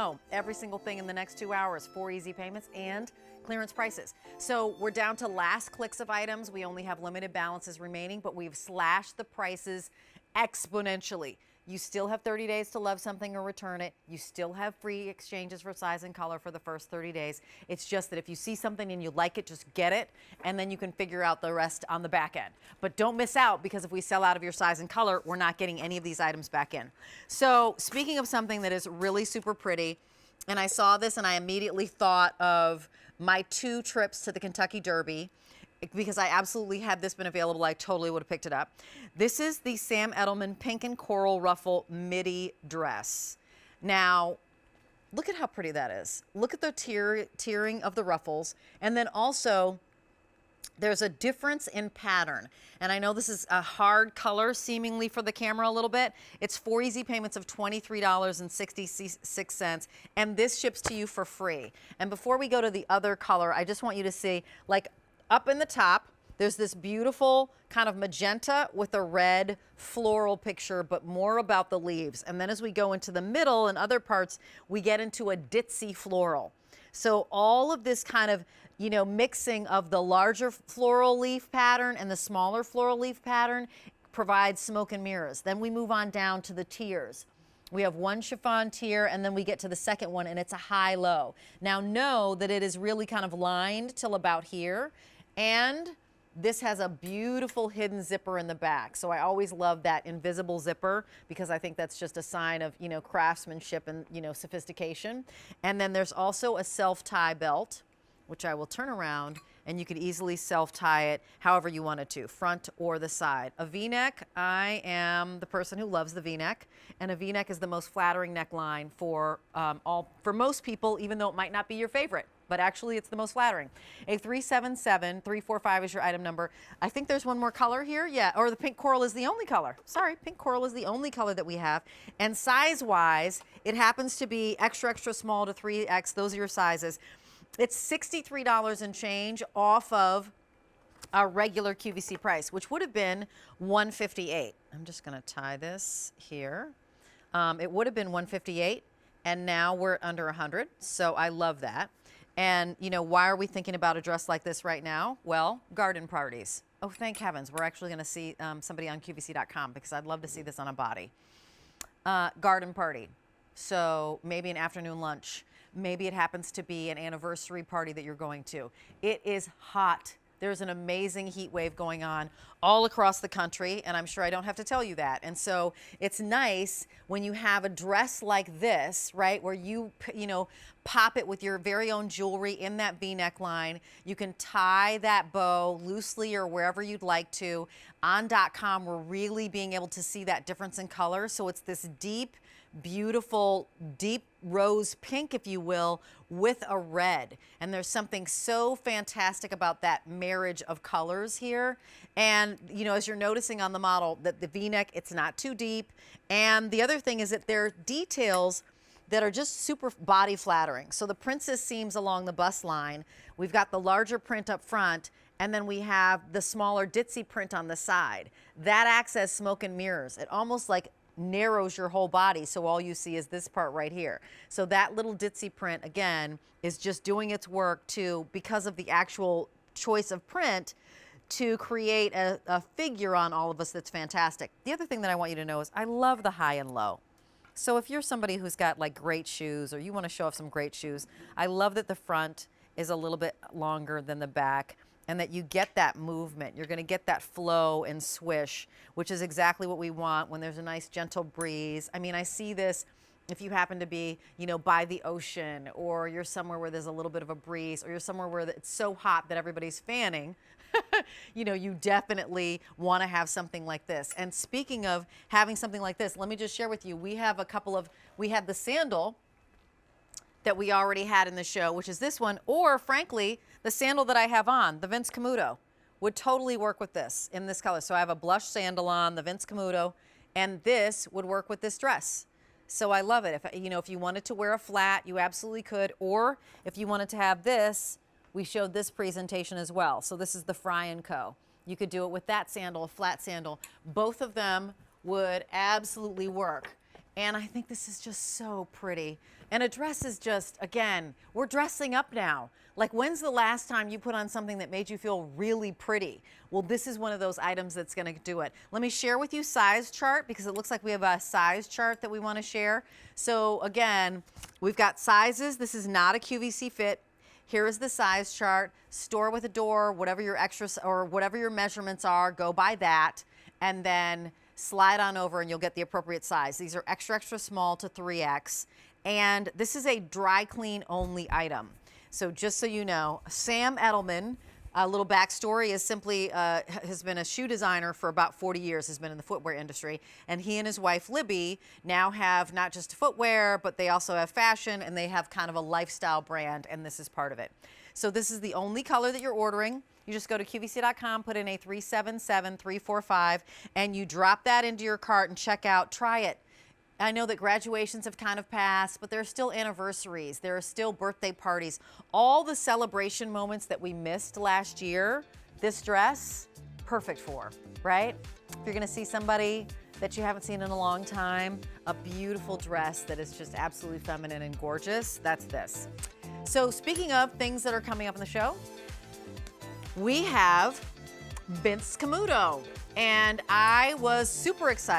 know, every single thing in the next 2 hours, 4 easy payments and clearance prices. So we're down to last clicks of items. We only have limited balances remaining, but we've slashed the prices exponentially. You still have 30 days to love something or return it. You still have free exchanges for size and color for the first 30 days. It's just that if you see something and you like it, just get it, and then you can figure out the rest on the back end. But don't miss out, because if we sell out of your size and color, we're not getting any of these items back in. So speaking of something that is really super pretty, and I saw this and I immediately thought of my 2 trips to the Kentucky Derby, because I absolutely, had this been available, I totally would have picked it up. This is the Sam Edelman Pink and Coral Ruffle Midi dress. Now, look at how pretty that is. Look at the tiering of the ruffles. And then also, there's a difference in pattern. And I know this is a hard color seemingly for the camera a little bit. It's 4 easy payments of $23.66, and this ships to you for free. And before we go to the other color, I just want you to see, like, up in the top, there's this beautiful kind of magenta with a red floral picture, but more about the leaves. And then as we go into the middle and other parts, we get into a ditzy floral. So all of this kind of, you know, mixing of the larger floral leaf pattern and the smaller floral leaf pattern provides smoke and mirrors. Then we move on down to the tiers. We have 1 chiffon tier, and then we get to the second one, and it's a high-low. Now know that it is really kind of lined till about here, and this has a beautiful hidden zipper in the back. So I always love that invisible zipper, because I think that's just a sign of, you know, craftsmanship and, you know, sophistication. And then there's also a self-tie belt, which I will turn around, and you could easily self-tie it however you wanted to, front or the side. A V-neck, I am the person who loves the V-neck, and a V-neck is the most flattering neckline for most people, even though it might not be your favorite. But actually it's the most flattering. A 377345 is your item number. I think there's one more color here. Yeah, or the pink coral is the only color. Sorry, pink coral is the only color that we have. And size-wise, it happens to be extra, extra small to 3X. Those are your sizes. It's $63 and change off of our regular QVC price, which would have been $158. I'm just gonna tie this here. It would have been $158, and now we're under $100, so I love that. And, you know, why are we thinking about a dress like this right now? Well, garden parties. Oh, thank heavens. We're actually going to see somebody on QVC.com, because I'd love to see this on a body. Garden party. So maybe an afternoon lunch. Maybe it happens to be an anniversary party that you're going to. It is hot. There's an amazing heat wave going on all across the country, and I'm sure I don't have to tell you that. And so it's nice when you have a dress like this, right, where you know, pop it with your very own jewelry in that V-neck line. You can tie that bow loosely or wherever you'd like to. On .com, we're really being able to see that difference in color. So it's this deep, beautiful, deep rose pink, if you will, with a red. And there's something so fantastic about that marriage of colors here. And, you know, as you're noticing on the model, that the V-neck, it's not too deep. And the other thing is that there are details that are just super body flattering. So the princess seams along the bust line. We've got the larger print up front, and then we have the smaller ditzy print on the side. That acts as smoke and mirrors. It almost like narrows your whole body, so all you see is this part right here. So that little ditzy print, again, is just doing its work to, because of the actual choice of print, to create a figure on all of us that's fantastic. The other thing that I want you to know is I love the high and low. So if you're somebody who's got like great shoes, or you want to show off some great shoes, I love that the front is a little bit longer than the back, and that you get that movement. You're going to get that flow and swish, which is exactly what we want when there's a nice gentle breeze. I mean, I see this if you happen to be, you know, by the ocean, or you're somewhere where there's a little bit of a breeze, or you're somewhere where it's so hot that everybody's fanning. You know, you definitely want to have something like this. And speaking of having something like this, let me just share with you, we have we had the sandal that we already had in the show, which is this one, or frankly, the sandal that I have on, the Vince Camuto, would totally work with this in this color. So I have a blush sandal on, the Vince Camuto, and this would work with this dress. So I love it. If, you know, if you wanted to wear a flat, you absolutely could, or if you wanted to have this, we showed this presentation as well. So this is the Fry & Co. You could do it with that sandal, a flat sandal. Both of them would absolutely work. And I think this is just so pretty. And a dress is just, again, we're dressing up now. Like, when's the last time you put on something that made you feel really pretty? Well, this is one of those items that's gonna do it. Let me share with you size chart, because it looks like we have a size chart that we wanna share. So again, we've got sizes. This is not a QVC fit. Here is the size chart. Store with a door, whatever your extras or whatever your measurements are, go by that, and then slide on over and you'll get the appropriate size. These are extra, extra small to 3X. And this is a dry clean only item. So just so you know, Sam Edelman, a little backstory, is simply has been a shoe designer for about 40 years, has been in the footwear industry. And he and his wife, Libby, now have not just footwear, but they also have fashion, and they have kind of a lifestyle brand, and this is part of it. So this is the only color that you're ordering. You just go to QVC.com, put in a 377345, and you drop that into your cart and check out, try it. I know that graduations have kind of passed, but there are still anniversaries. There are still birthday parties. All the celebration moments that we missed last year, this dress, perfect for, right? If you're gonna see somebody that you haven't seen in a long time, a beautiful dress that is just absolutely feminine and gorgeous, that's this. So speaking of things that are coming up in the show, we have Vince Camuto, and I was super excited.